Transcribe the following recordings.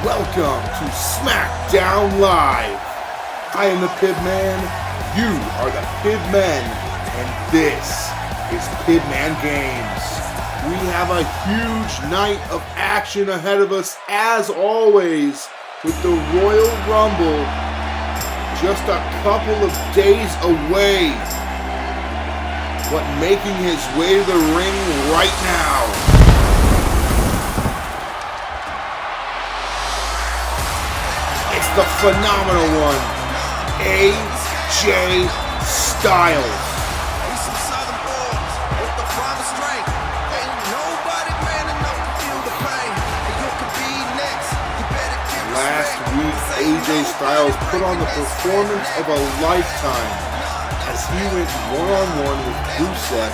Welcome to Smackdown Live. I am the Pibman, you are the Pibmen, and this is Pibman Games. We have a huge night of action ahead of us as always with the Royal Rumble just a couple of days away, but making his way to the ring right now. The phenomenal one, AJ Styles. Last week, AJ Styles put on the performance of a lifetime as he went one-on-one with Rusev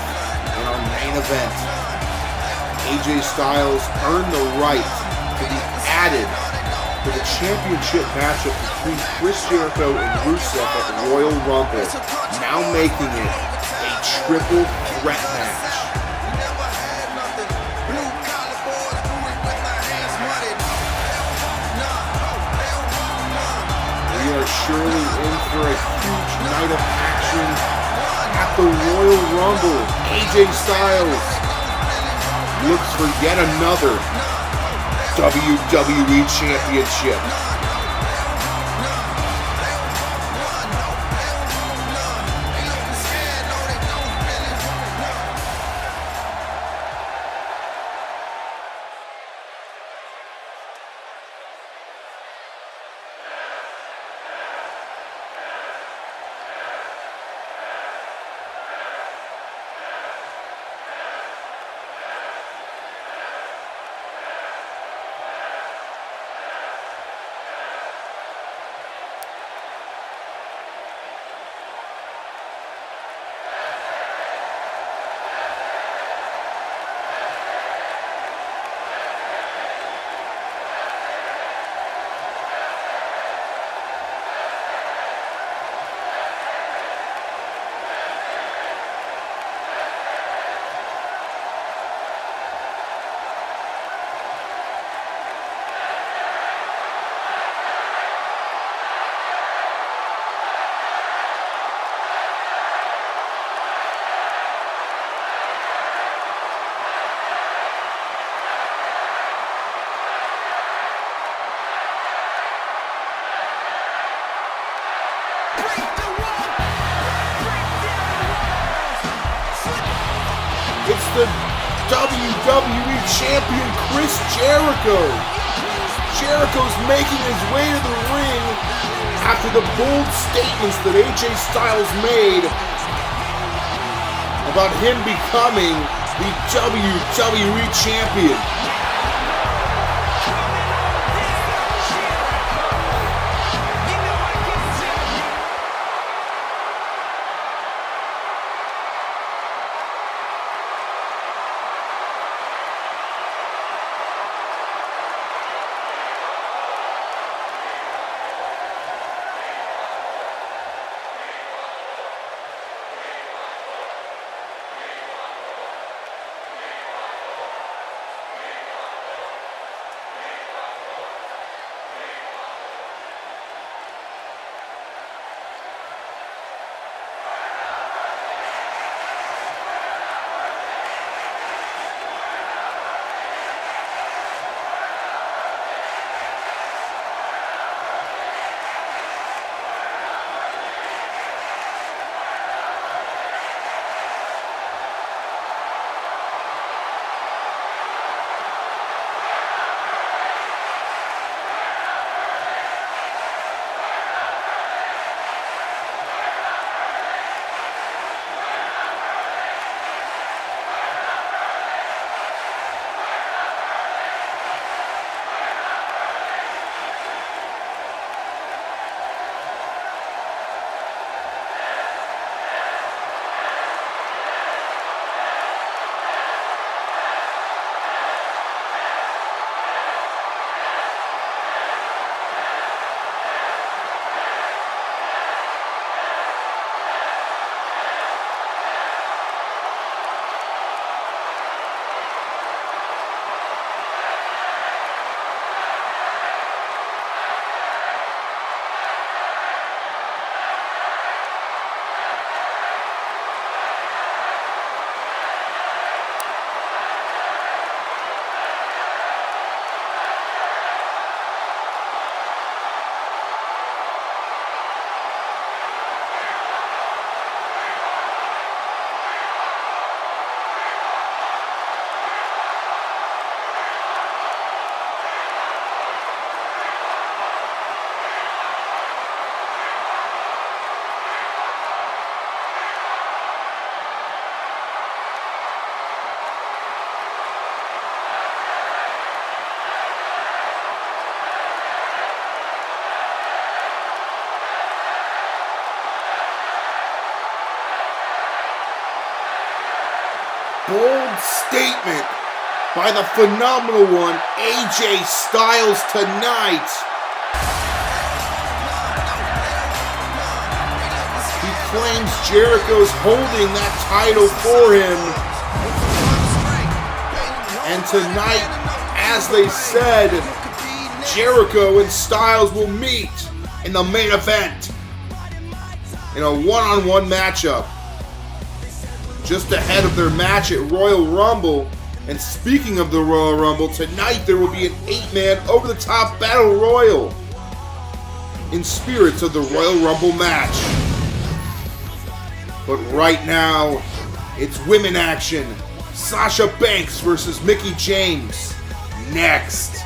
in our main event. AJ Styles earned the right to be added for the championship matchup between Chris Jericho and Rusev at the Royal Rumble, now making it a triple threat match. We are surely in for a huge night of action at the Royal Rumble. AJ Styles looks for yet another WWE Championship. It's the WWE Champion Chris Jericho. Jericho's making his way to the ring after the bold statements that AJ Styles made about him becoming the WWE Champion. bold statement by the phenomenal one, AJ Styles, tonight. He claims Jericho's holding that title for him. And tonight, as they said, Jericho and Styles will meet in the main event in a one-on-one matchup just ahead of their match at Royal Rumble. And speaking of the Royal Rumble, tonight there will be an 8-man over-the-top battle royal in spirits of the Royal Rumble match. But right now, it's women action. Sasha Banks versus Mickie James next.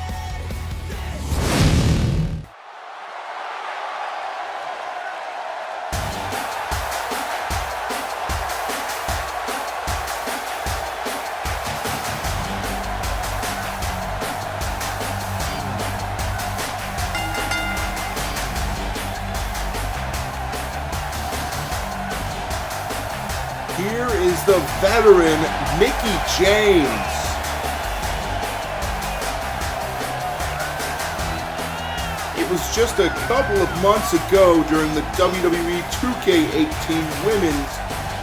Here is the veteran Mickie James. It was just a couple of months ago during the WWE 2K18 Women's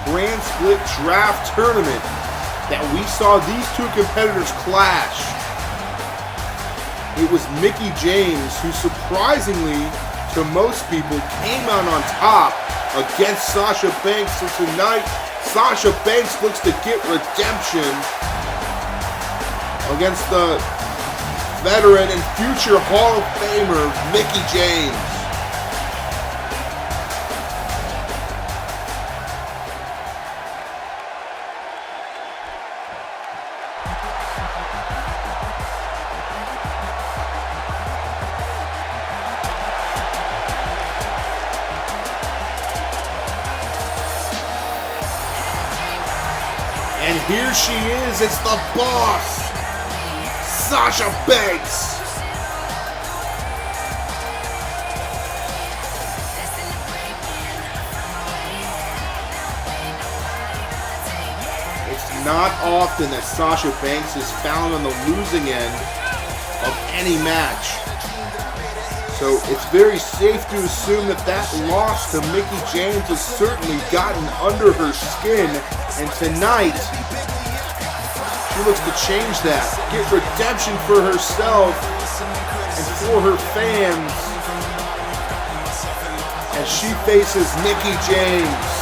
Brand Split Draft Tournament that we saw these two competitors clash. It was Mickie James who surprisingly, to most people, came out on top against Sasha Banks. So tonight, Sasha Banks looks to get redemption against the veteran and future Hall of Famer, Mickie James. And here she is, it's the boss, Sasha Banks. It's not often that Sasha Banks is found on the losing end of any match. So it's very safe to assume that that loss to Mickie James has certainly gotten under her skin. And tonight, she looks to change that, get redemption for herself and for her fans as she faces Mickie James.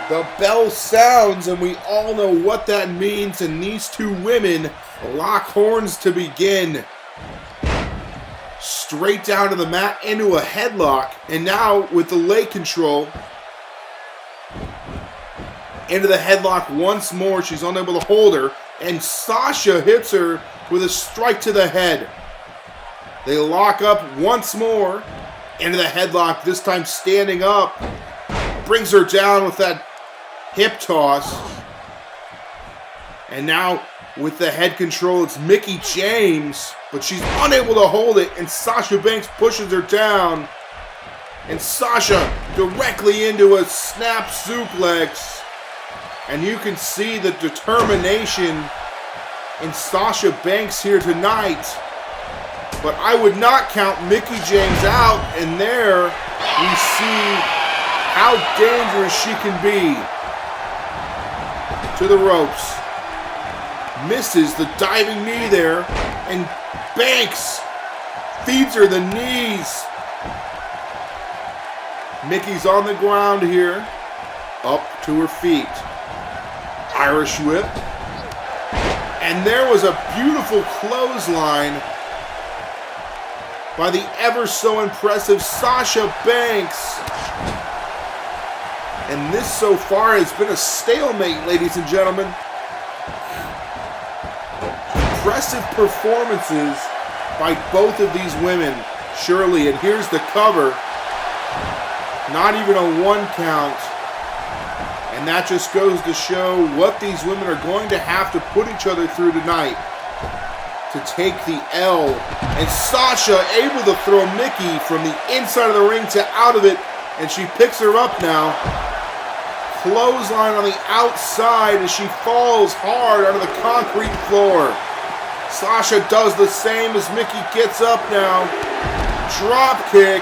The bell sounds, and we all know what that means, and these two women lock horns to begin. Straight down to the mat into a headlock, and now with the leg control, into the headlock once more. She's unable to hold her, and Sasha hits her with a strike to the head. They lock up once more, into the headlock, this time standing up. Brings her down with that hip toss. And now with the head control, it's Mickie James, but she's unable to hold it, and Sasha Banks pushes her down. And Sasha directly into a snap suplex. And you can see the determination in Sasha Banks here tonight. But I would not count Mickie James out, and there we see how dangerous she can be. To the ropes. Misses the diving knee there. And Banks feeds her the knees. Mickey's on the ground here. Up to her feet. Irish whip. And there was a beautiful clothesline by the ever so impressive Sasha Banks. And this so far has been a stalemate, ladies and gentlemen. Impressive performances by both of these women, surely. And here's the cover. Not even a 1 count. And And that just goes to show what these women are going to have to put each other through tonight to take the L. And Sasha able to throw Mickey from the inside of the ring to out of it. And she picks her up now. Clothesline on the outside as she falls hard onto the concrete floor. Sasha does the same as Mickey gets up now. Drop kick.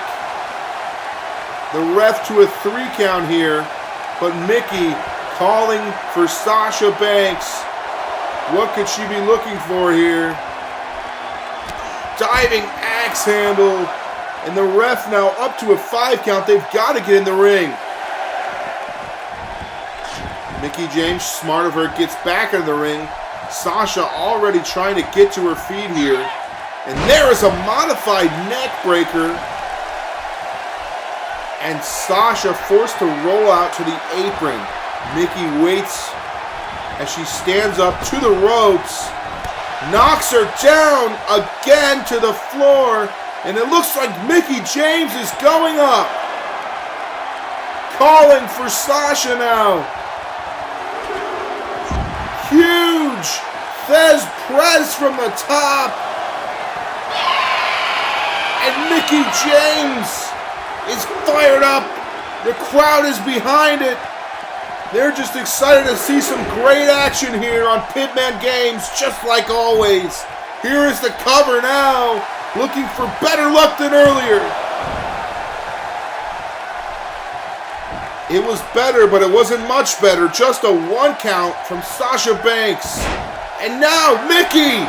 The ref to a 3 count here. But Mickey calling for Sasha Banks. What could she be looking for here? Diving axe handle. And the ref now up to a 5 count. They've got to get in the ring. Mickie James, smart of her, gets back in the ring. Sasha already trying to get to her feet here. And there is a modified neck breaker. And Sasha forced to roll out to the apron. Mickey waits as she stands up to the ropes. Knocks her down again to the floor. And it looks like Mickie James is going up. Calling for Sasha now. Huge Thez press from the top. And Mickie James is fired up. The crowd is behind it. They're just excited to see some great action here on Pibman Games, just like always. Here is the cover now, looking for better luck than earlier. It was better, but it wasn't much better. Just a 1 count from Sasha Banks. And now Mickey.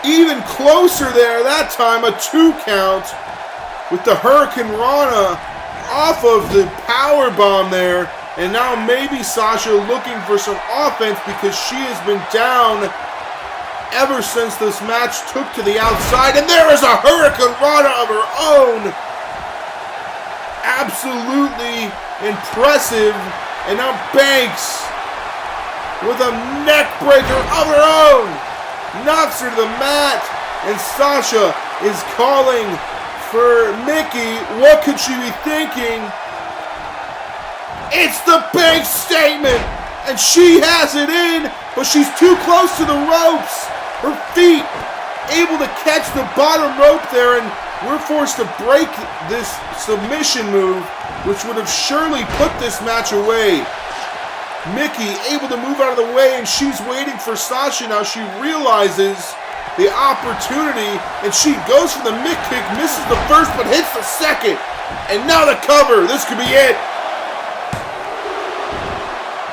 Even closer there, that time a 2 count with the Hurricane Rana off of the power bomb there. And now maybe Sasha looking for some offense because she has been down ever since this match took to the outside. And there is a Hurricane Rana of her own. Absolutely impressive. And now Banks with a neck breaker of her own. Knocks her to the mat, and Sasha is calling for Mickey. What could she be thinking? It's the Banks statement, and she has it in, but she's too close to the ropes. Her feet able to catch the bottom rope there, and we're forced to break this submission move, which would have surely put this match away. Mickey able to move out of the way, and she's waiting for Sasha now. She realizes the opportunity, and she goes for the mid kick, misses the first, but hits the second. And now the cover. This could be it.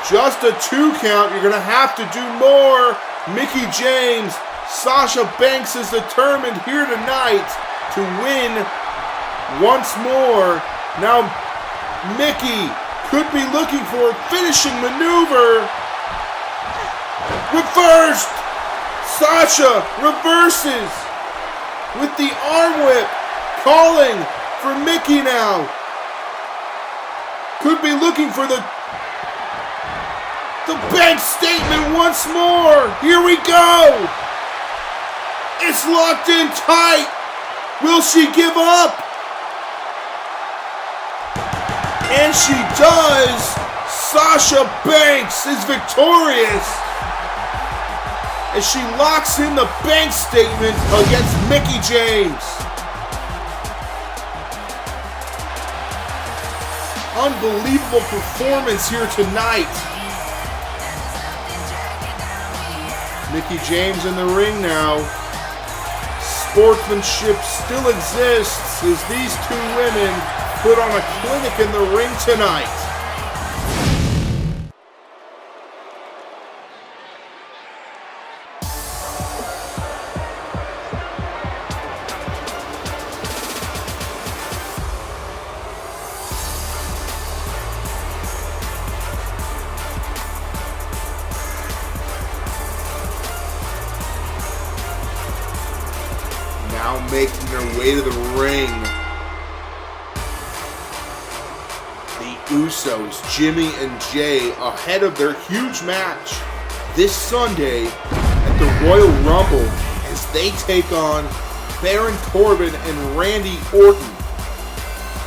Just a 2 count. You're going to have to do more. Mickie James, Sasha Banks is determined here tonight to win once more. Now, Mickey could be looking for a finishing maneuver. Reversed. Sasha reverses with the arm whip. Calling for Mickey now. Could be looking for the Banks statement once more. Here we go. It's locked in tight. Will she give up? And she does. Sasha Banks is victorious as she locks in the Banks statement against Mickie James. Unbelievable performance here tonight. Mickie James in the ring now. Sportsmanship still exists as these 2 women put on a clinic in the ring tonight. Now making their way to the ring. Usos, Jimmy and Jay, ahead of their huge match this Sunday at the Royal Rumble as they take on Baron Corbin and Randy Orton.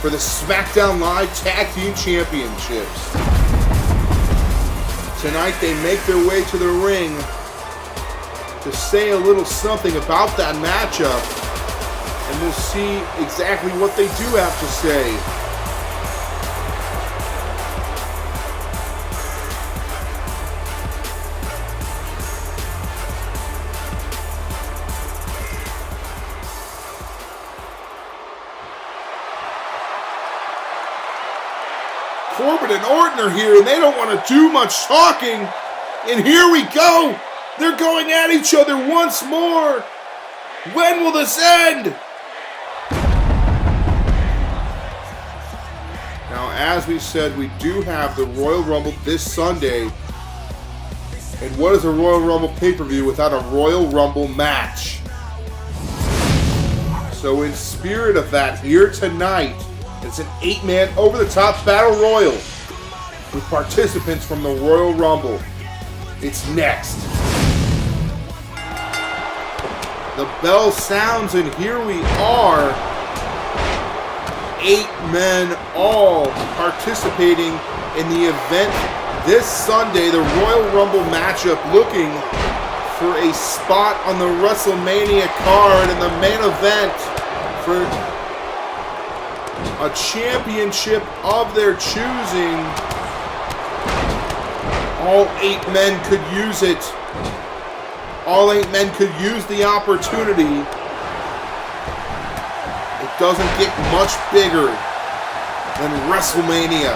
for the SmackDown Live Tag Team Championships. Tonight they make their way to the ring to say a little something about that matchup, and we'll see exactly what they do have to say. Corbin and Orton are here, and they don't want to do much talking. And here we go. They're going at each other once more. When will this end? Now, as we said, we do have the Royal Rumble this Sunday. And what is a Royal Rumble pay-per-view without a Royal Rumble match? So in spirit of that, here tonight, it's an 8-man over-the-top battle royal with participants from the Royal Rumble. It's next. The bell sounds, and here we are. 8 men all participating in the event this Sunday, the Royal Rumble matchup, looking for a spot on the WrestleMania card in the main event for a championship of their choosing. All 8 men could use it. All 8 men could use the opportunity. It doesn't get much bigger than WrestleMania.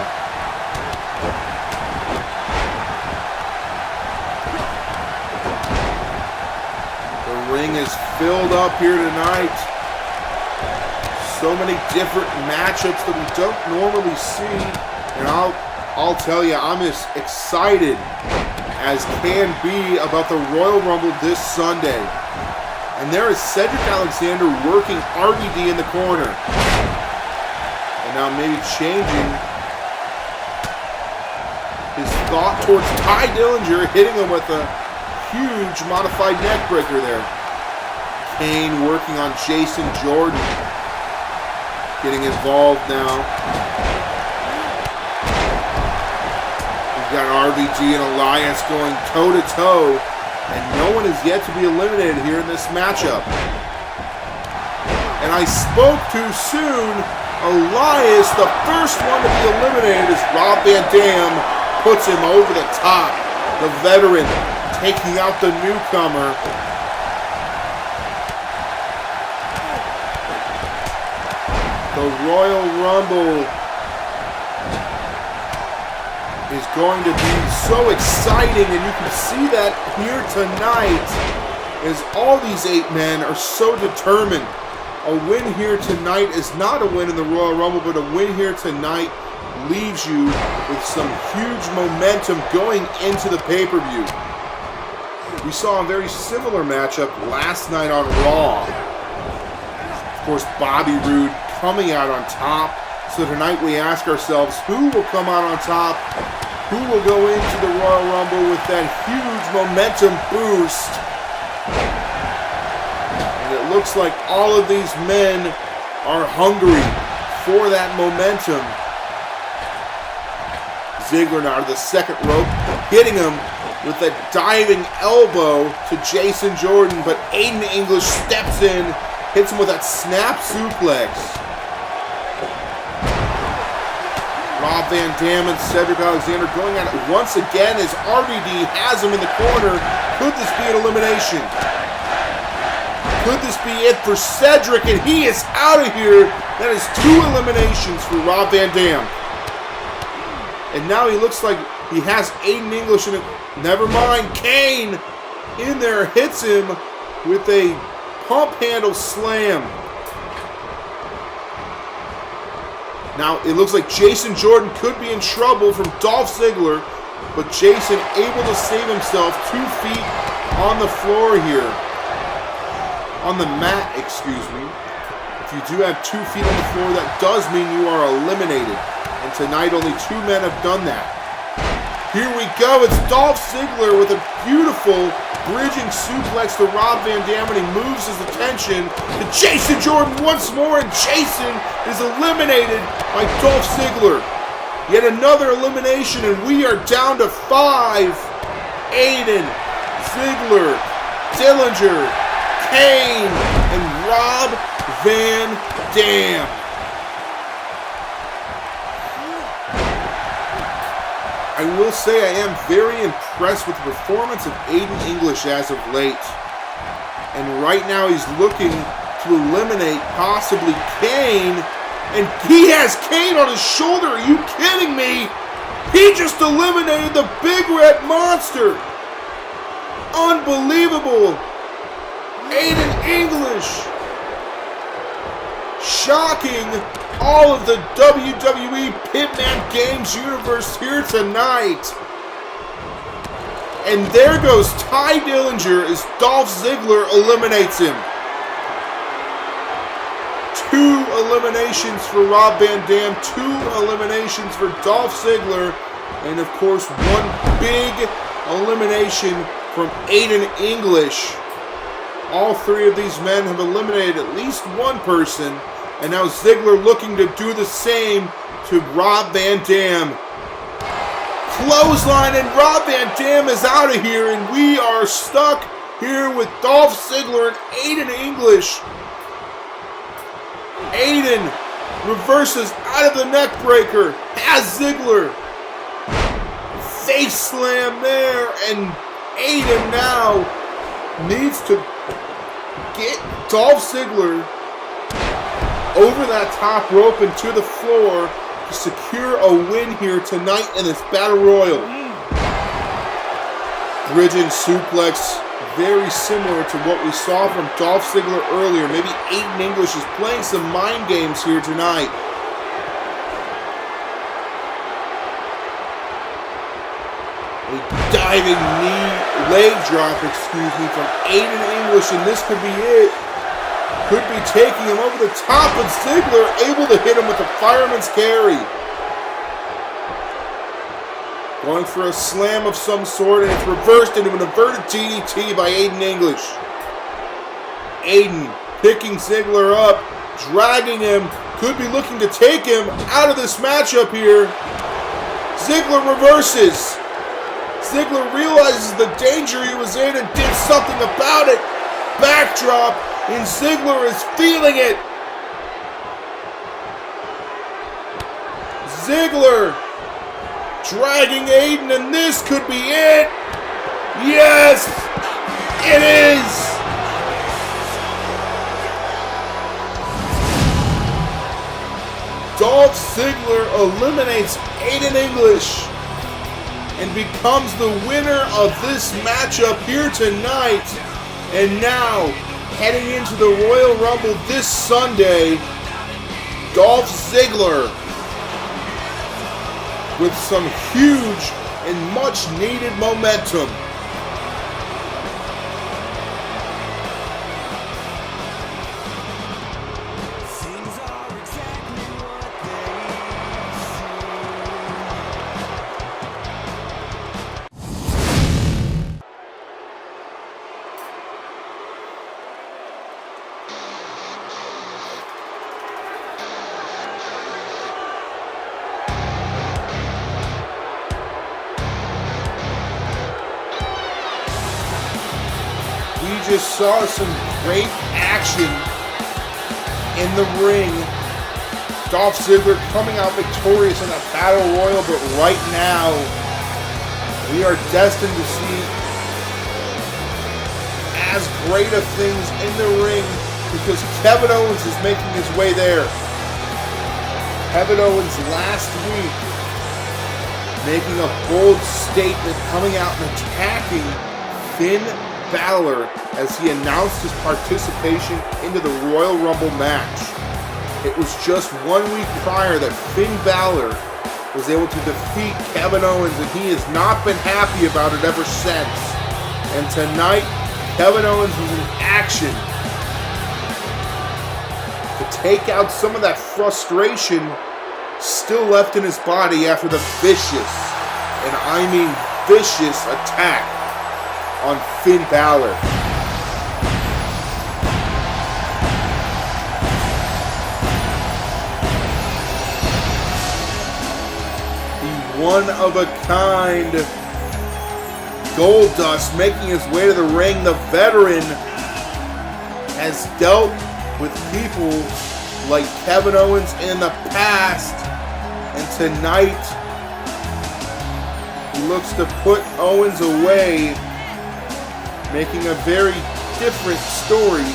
The ring is filled up here tonight. So many different matchups that we don't normally see, and I'll tell you, I'm as excited as can be about the Royal Rumble this Sunday. And there is Cedric Alexander working RVD in the corner, and now maybe changing his thought towards Ty Dillinger, hitting him with a huge modified neck breaker there. Kane working on Jason Jordan, getting involved now. We've got RVD and Elias going toe-to-toe, and no one is yet to be eliminated here in this matchup. And I spoke too soon. Elias, the first one to be eliminated, as Rob Van Dam puts him over the top. The veteran taking out the newcomer. The Royal Rumble is going to be so exciting, and you can see that here tonight as all these 8 men are so determined. A win here tonight is not a win in the Royal Rumble, but a win here tonight leaves you with some huge momentum going into the pay-per-view. We saw a very similar matchup last night on Raw. Of course, Bobby Roode coming out on top. So tonight we ask ourselves, who will come out on top? Who will go into the Royal Rumble with that huge momentum boost? And it looks like all of these men are hungry for that momentum. Ziggler now to the second rope, hitting him with a diving elbow to Jason Jordan, but Aiden English steps in, hits him with that snap suplex. Rob Van Dam and Cedric Alexander going at it once again as RVD has him in the corner. Could this be an elimination? Could this be it for Cedric? And he is out of here. That is 2 eliminations for Rob Van Dam. And now he looks like he has Aiden English in it. Never mind. Kane in there hits him with a pump handle slam. Now, it looks like Jason Jordan could be in trouble from Dolph Ziggler, but Jason able to save himself 2 feet on the floor here. On the mat, excuse me. If you do have 2 feet on the floor, that does mean you are eliminated. And tonight, only 2 men have done that. Here we go. It's Dolph Ziggler with a beautiful bridging suplex to Rob Van Dam, and he moves his attention to Jason Jordan once more, and Jason is eliminated by Dolph Ziggler. Yet another elimination, and we are down to 5. Aiden, Ziggler, Dillinger, Kane, and Rob Van Dam. I will say I am very impressed with the performance of Aiden English as of late. And right now he's looking to eliminate possibly Kane. And he has Kane on his shoulder. Are you kidding me? He just eliminated the Big Red Monster. Unbelievable. Aiden English. Shocking all of the WWE Pibman Games universe here tonight. And there goes Ty Dillinger as Dolph Ziggler eliminates him. 2 eliminations for Rob Van Dam, 2 eliminations for Dolph Ziggler, and of course 1 big elimination from Aiden English. All 3 of these men have eliminated at least 1 person, and now Ziggler looking to do the same to Rob Van Dam. Clothesline, and Rob Van Dam is out of here, and we are stuck here with Dolph Ziggler and Aiden English. Aiden reverses out of the neck breaker, has Ziggler. Face slam there, and Aiden now needs to get Dolph Ziggler over that top rope and to the floor to secure a win here tonight in this Battle Royal. Bridging suplex, very similar to what we saw from Dolph Ziggler earlier. Maybe Aiden English is playing some mind games here tonight. A diving leg drop, from Aiden English, and this could be it. Could be taking him over the top, but Ziggler able to hit him with a fireman's carry. Going for a slam of some sort, and it's reversed into an inverted DDT by Aiden English. Aiden picking Ziggler up, dragging him, could be looking to take him out of this matchup here. Ziggler reverses. Ziggler realizes the danger he was in and did something about it. Backdrop, and Ziggler is feeling it. Ziggler dragging Aiden, and this could be it. Yes, it is. Dolph Ziggler eliminates Aiden English and becomes the winner of this matchup here tonight. And now, heading into the Royal Rumble this Sunday, Dolph Ziggler with some huge and much needed momentum. We just saw some great action in the ring. Dolph Ziggler coming out victorious in a Battle Royal, but right now we are destined to see as great of things in the ring because Kevin Owens is making his way there. Kevin Owens last week making a bold statement, coming out and attacking Finn Balor as he announced his participation into the Royal Rumble match. It was just 1 week prior that Finn Balor was able to defeat Kevin Owens, and he has not been happy about it ever since. And tonight, Kevin Owens was in action to take out some of that frustration still left in his body after the vicious, and I mean vicious, attack on Finn Balor. The one-of-a-kind Goldust making his way to the ring. The veteran has dealt with people like Kevin Owens in the past, and tonight he looks to put Owens away, making a very different story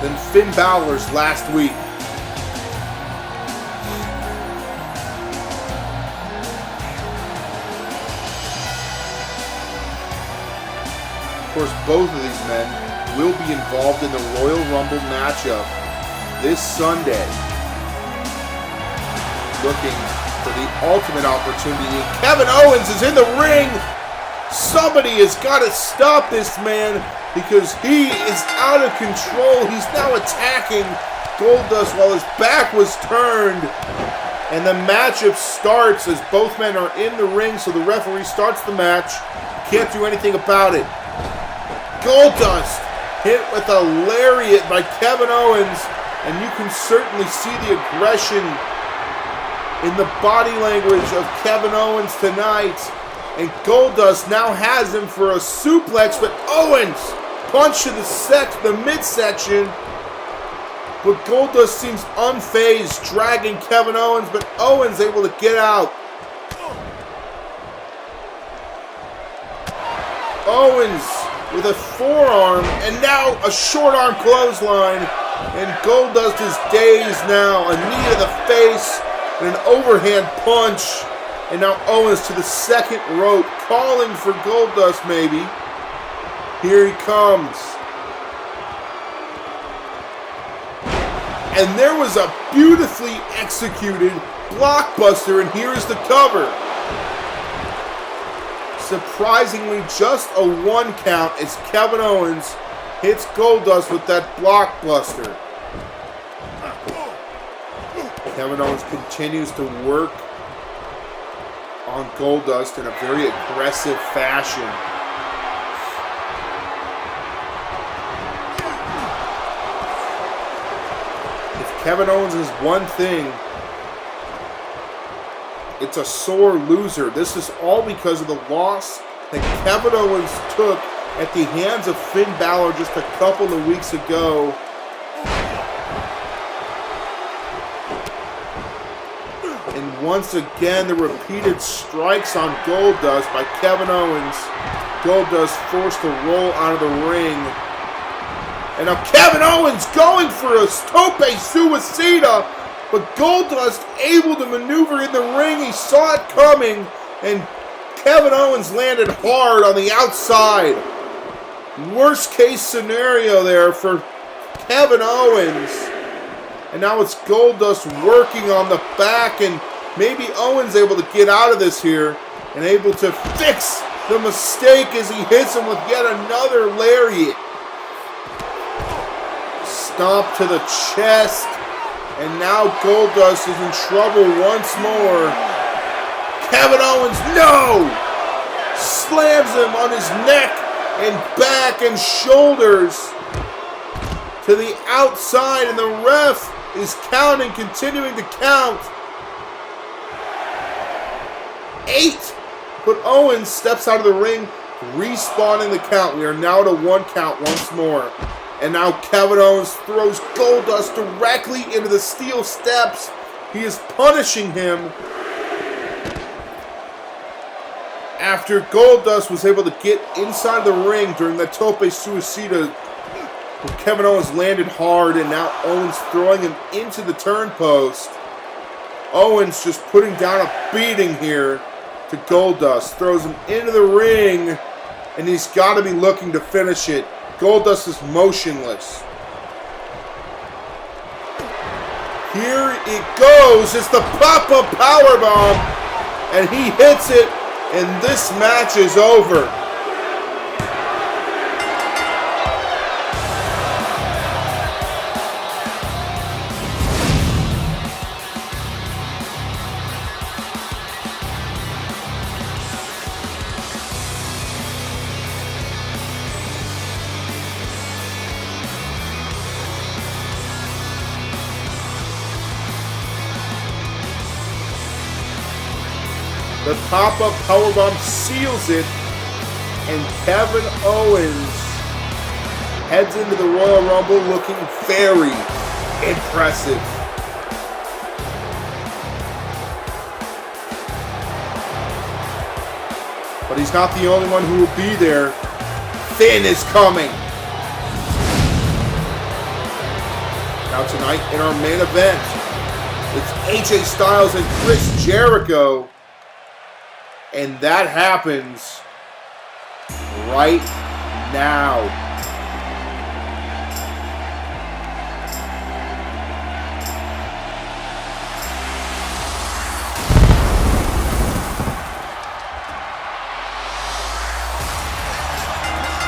than Finn Balor's last week. Of course, both of these men will be involved in the Royal Rumble matchup this Sunday, looking for the ultimate opportunity. Kevin Owens is in the ring. Somebody has got to stop this man because he is out of control. He's now attacking Goldust while his back was turned. And the matchup starts as both men are in the ring, so the referee starts the match. Can't do anything about it. Goldust hit with a lariat by Kevin Owens, and you can certainly see the aggression in the body language of Kevin Owens tonight. And Goldust now has him for a suplex, but Owens punch to the midsection. But Goldust seems unfazed, dragging Kevin Owens, but Owens able to get out. Owens with a forearm, and now a short arm clothesline, and Goldust is dazed now. A knee to the face, and an overhand punch, and now Owens to the second rope, calling for Goldust maybe. Here he comes. And there was a beautifully executed blockbuster, and here is the cover. Surprisingly, just a 1 count as Kevin Owens hits Goldust with that blockbuster. Kevin Owens continues to work on Goldust in a very aggressive fashion. If Kevin Owens is one thing, it's a sore loser. This is all because of the loss that Kevin Owens took at the hands of Finn Balor just a couple of weeks ago. And once again, the repeated strikes on Goldust by Kevin Owens. Goldust forced to roll out of the ring. And now Kevin Owens going for a tope suicida. But Goldust able to maneuver in the ring. He saw it coming, and Kevin Owens landed hard on the outside. Worst case scenario there for Kevin Owens. And now it's Goldust working on the back, and maybe Owens able to get out of this here and able to fix the mistake as he hits him with yet another lariat. Stomp to the chest. And now Goldust is in trouble once more. Kevin Owens, no! Slams him on his neck and back and shoulders to the outside, and the ref is counting, continuing to count. 8. But Owens steps out of the ring, respawning the count. We are now at a 1 count once more. And now Kevin Owens throws Goldust directly into the steel steps. He is punishing him after Goldust was able to get inside the ring during the tope suicida. Kevin Owens landed hard, and now Owens throwing him into the turn post. Owens just putting down a beating here to Goldust. Throws him into the ring, and he's got to be looking to finish it. Goldust is motionless. Here it goes. It's the pop-up powerbomb, and he hits it, and this match is over. The pop-up powerbomb seals it, and Kevin Owens heads into the Royal Rumble looking very impressive. But he's not the only one who will be there. Finn is coming. Now tonight in our main event, it's AJ Styles and Chris Jericho. And that happens right now.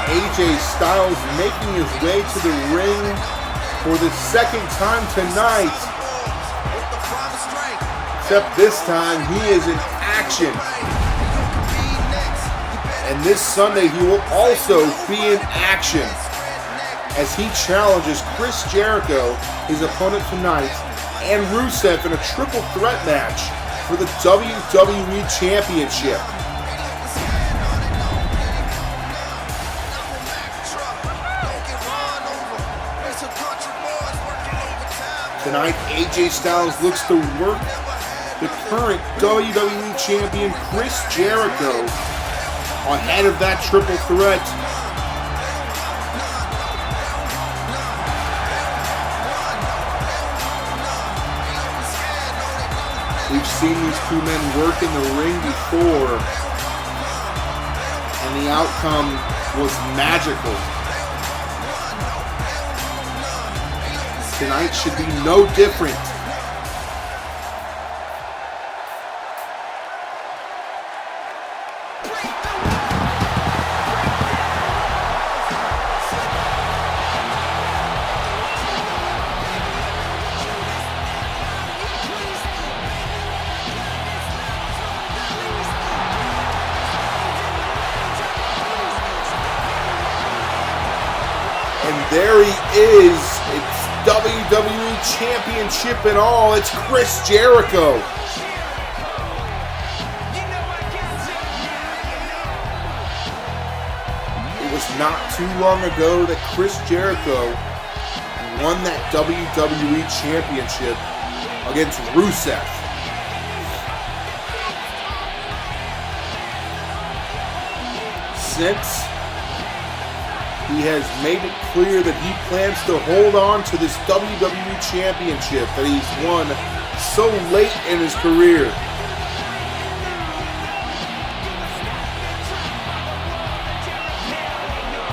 AJ Styles making his way to the ring for the second time tonight. Except this time he is in action. And this Sunday he will also be in action as he challenges Chris Jericho, his opponent tonight, and Rusev in a triple threat match for the WWE Championship. Tonight, AJ Styles looks to work the current WWE Champion Chris Jericho ahead of that triple threat. We've seen these two men work in the ring before, and the outcome was magical. Tonight should be no different. And there he is. It's WWE Championship and all. It's Chris Jericho. It was not too long ago that Chris Jericho won that WWE Championship against Rusev. Since, he has made it clear that he plans to hold on to this WWE Championship that he's won so late in his career.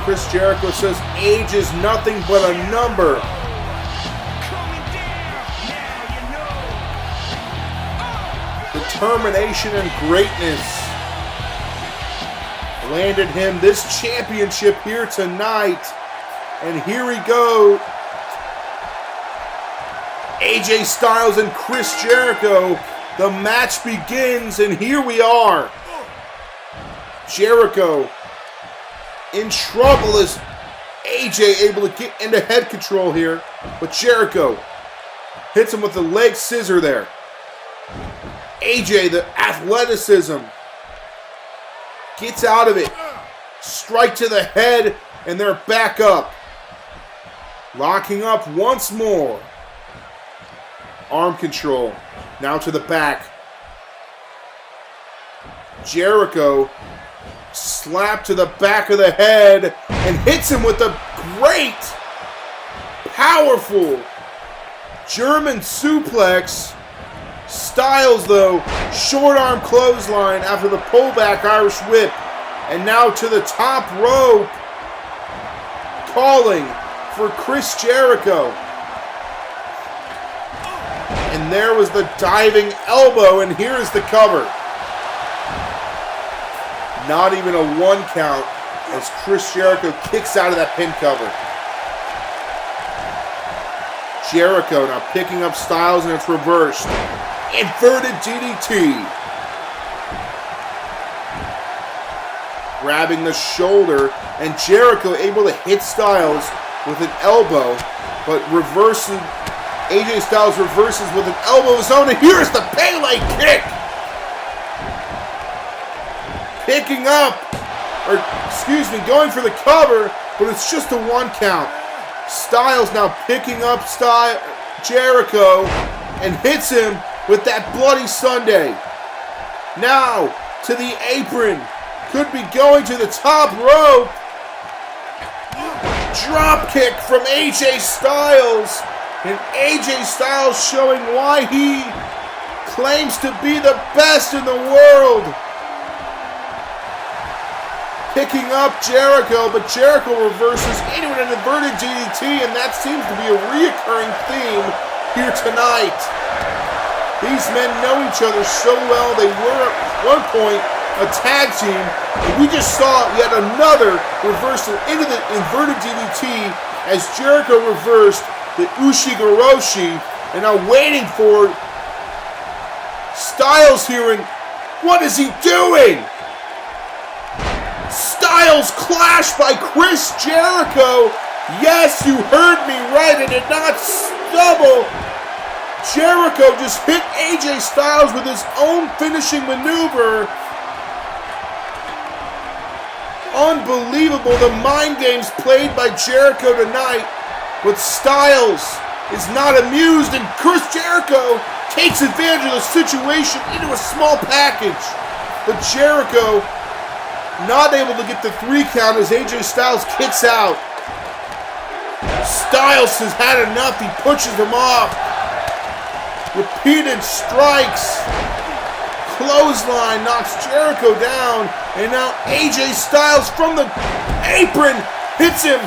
Chris Jericho says age is nothing but a number. Determination and greatness landed him this championship here tonight. And here we go. AJ Styles and Chris Jericho. The match begins, and here we are. Jericho in trouble as AJ able to get into head control here. But Jericho hits him with the leg scissor there. AJ, the athleticism, gets out of it. Strike to the head, and they're back up. Locking up once more. Arm control. Now to the back. Jericho slap to the back of the head and hits him with a great, powerful German suplex. Styles, though, short arm clothesline after the pullback Irish whip. And now to the top rope, calling for Chris Jericho. And there was the diving elbow, and here is the cover. Not even a 1 count as Chris Jericho kicks out of that pin cover. Jericho now picking up Styles, and it's reversed. Inverted DDT. Grabbing the shoulder, and Jericho able to hit Styles with an elbow, but reversing. AJ Styles reverses with an elbow of his own, and here's the Pele kick. picking up, going for the cover, but it's just a 1 count. Styles now picking up Jericho and hits him with that Bloody Sunday. Now to the apron. Could be going to the top rope. Drop kick from AJ Styles. And AJ Styles showing why he claims to be the best in the world. Picking up Jericho, but Jericho reverses into an inverted DDT, and that seems to be a reoccurring theme here tonight. These men know each other so well. They were at one point a tag team, and we just saw yet another reversal into the inverted DDT as Jericho reversed the Ushigoroshi, and now waiting for Styles here, and what is he doing? Styles clashed by Chris Jericho. Yes, you heard me right. I did not stumble. Jericho just hit AJ Styles with his own finishing maneuver. Unbelievable, the mind games played by Jericho tonight. But Styles is not amused, and Chris Jericho takes advantage of the situation into a small package. But Jericho not able to get the 3 count as AJ Styles kicks out. Styles has had enough. He pushes him off. Repeated strikes. Clothesline knocks Jericho down. And now AJ Styles from the apron hits him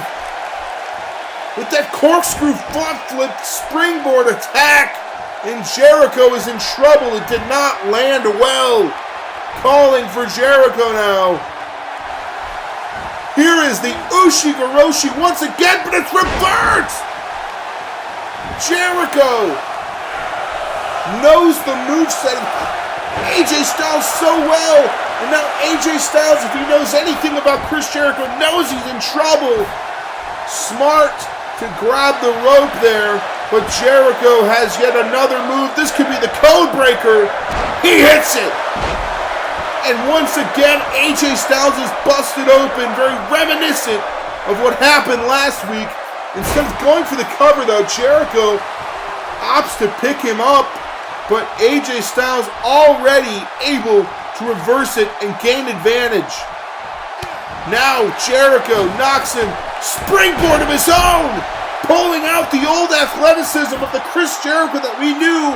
with that corkscrew front flip springboard attack. And Jericho is in trouble. It did not land well. Calling for Jericho now. Here is the Ushigoroshi once again, but it's reversed! Jericho knows the moveset of AJ Styles so well. And now AJ Styles, if he knows anything about Chris Jericho, knows he's in trouble. Smart to grab the rope there, but Jericho has yet another move. This could be the code breaker. He hits it. And once again, AJ Styles is busted open, very reminiscent of what happened last week. Instead of going for the cover, though, Jericho opts to pick him up, but AJ Styles already able to reverse it and gain advantage. Now Jericho knocks him, springboard of his own, pulling out the old athleticism of the Chris Jericho that we knew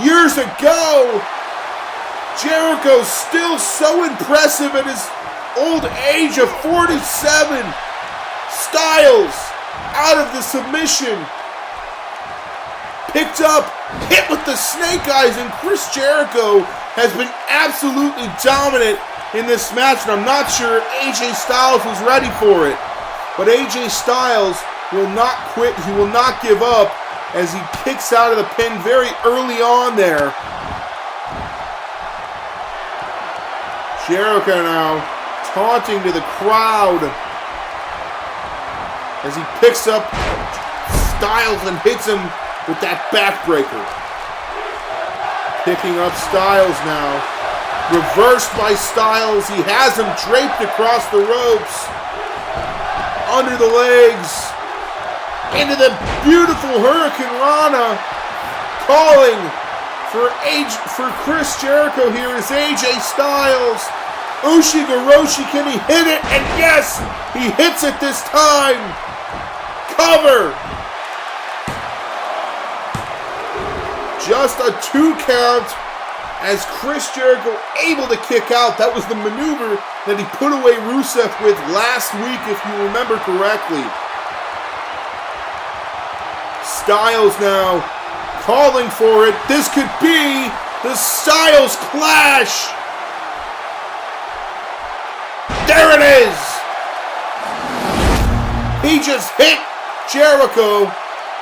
years ago. Jericho still so impressive at his old age of 47. Styles out of the submission. Picked up, hit with the snake eyes, and Chris Jericho has been absolutely dominant in this match, and I'm not sure AJ Styles was ready for it. But AJ Styles will not quit, he will not give up as he kicks out of the pin very early on there. Jericho now taunting to the crowd as he picks up Styles and hits him with that backbreaker. Picking up Styles now. Reversed by Styles. He has him draped across the ropes. Under the legs. Into the beautiful Hurricane Rana. Calling for Chris Jericho here is AJ Styles. Ushigoroshi, can he hit it? And yes, he hits it this time. Cover. Just a 2 count as Chris Jericho able to kick out. That was the maneuver that he put away Rusev with last week, if you remember correctly. Styles now calling for it. This could be the Styles Clash. There it is. He just hit Jericho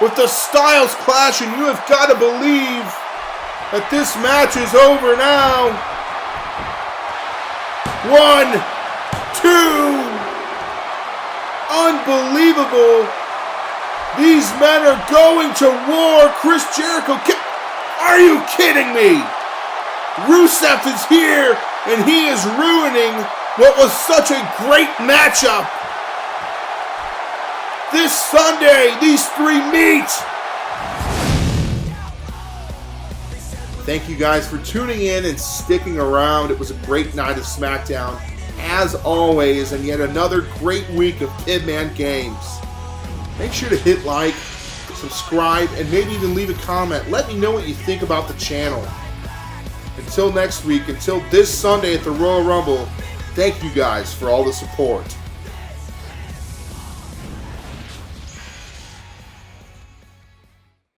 with the Styles Clash, and you have got to believe that this match is over now. 1, 2. Unbelievable. These men are going to war. Chris Jericho, are you kidding me? Rusev is here, and he is ruining what was such a great matchup. This Sunday, these three meet. Thank you guys for tuning in and sticking around. It was a great night of SmackDown, as always, and yet another great week of Pibman Games. Make sure to hit like, subscribe, and maybe even leave a comment. Let me know what you think about the channel. Until next week, until this Sunday at the Royal Rumble, thank you guys for all the support.